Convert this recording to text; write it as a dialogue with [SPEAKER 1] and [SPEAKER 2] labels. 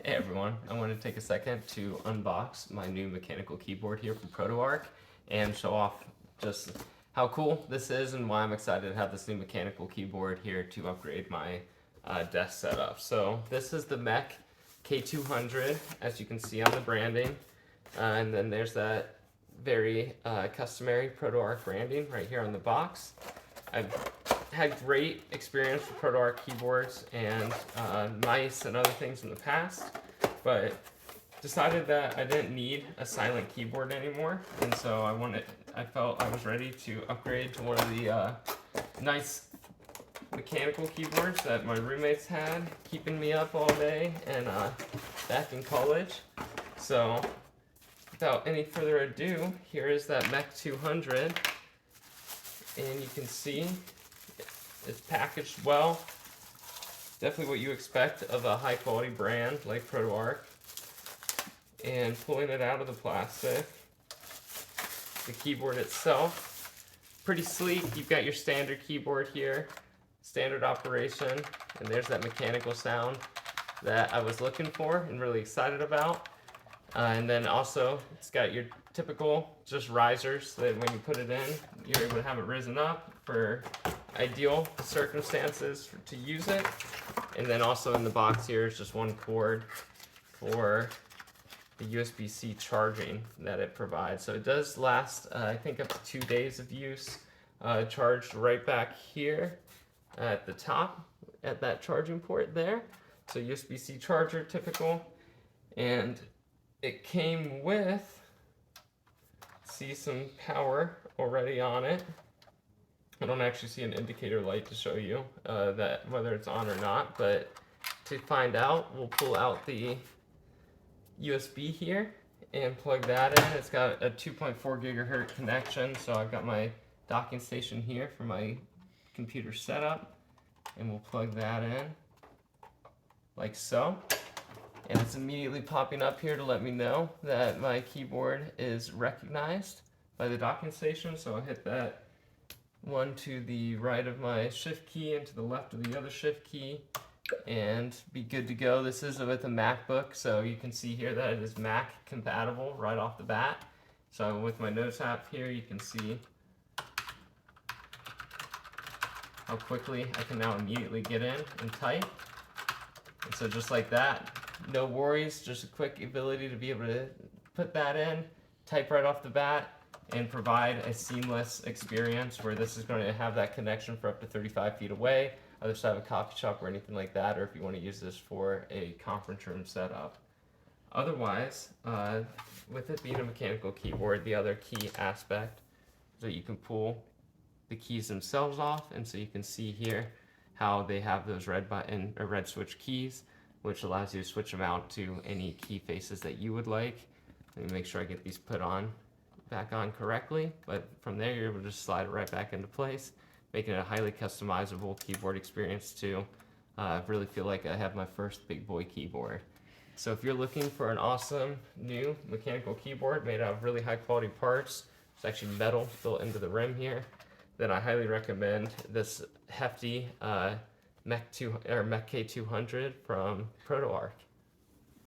[SPEAKER 1] Hey everyone, I wanted to take a second to unbox my new mechanical keyboard here from ProtoArc and show off just how cool this is and why I'm excited to have this new mechanical keyboard here to upgrade my desk setup. So this is the MECH K200, as you can see on the branding, and then there's that very customary ProtoArc branding right here on the box. I've had great experience with ProtoArc keyboards and mice and other things in the past, but decided that I didn't need a silent keyboard anymore, and so I felt I was ready to upgrade to one of the nice mechanical keyboards that my roommates had, keeping me up all day and back in college. So without any further ado, here is that MECH 200, and you can see it's packaged well. Definitely what you expect of a high quality brand like ProtoArc. And pulling it out of the plastic, the keyboard itself, pretty sleek. You've got your standard keyboard here, standard operation, and there's that mechanical sound that I was looking for and really excited about. And then also it's got your typical just risers so that when you put it in, you're able to have it risen up for ideal circumstances to use it. And then also in the box here is just one cord for the USB-C charging that it provides. So it does last, I think, up to 2 days of use. Charged right back here at the top at that charging port there. So USB-C charger, typical. And it came with, see some power already on it. I don't actually see an indicator light to show you that whether it's on or not, but to find out, we'll pull out the USB here and plug that in. It's got a 2.4 gigahertz connection, so I've got my docking station here for my computer setup, and we'll plug that in like so. And it's immediately popping up here to let me know that my keyboard is recognized by the docking station, so I'll hit that one to the right of my shift key and to the left of the other shift key and be good to go. This is with a MacBook, so you can see here that it is Mac compatible right off the bat. So with my notes app here, you can see how quickly I can now immediately get in and type. And so just like that, no worries, just a quick ability to be able to put that in, type right off the bat, and provide a seamless experience where this is going to have that connection for up to 35 feet away, other side of a coffee shop or anything like that, or if you want to use this for a conference room setup. Otherwise, with it being a mechanical keyboard, the other key aspect is that you can pull the keys themselves off, and so you can see here how they have those red button or red switch keys, which allows you to switch them out to any key faces that you would like. Let me make sure I get these put on back on correctly, but from there you're able to just slide it right back into place, making it a highly customizable keyboard experience to really feel like I have my first big boy keyboard. So if you're looking for an awesome new mechanical keyboard made out of really high quality parts, it's actually metal built into the rim here, then I highly recommend this hefty MECH K200 from ProtoArc.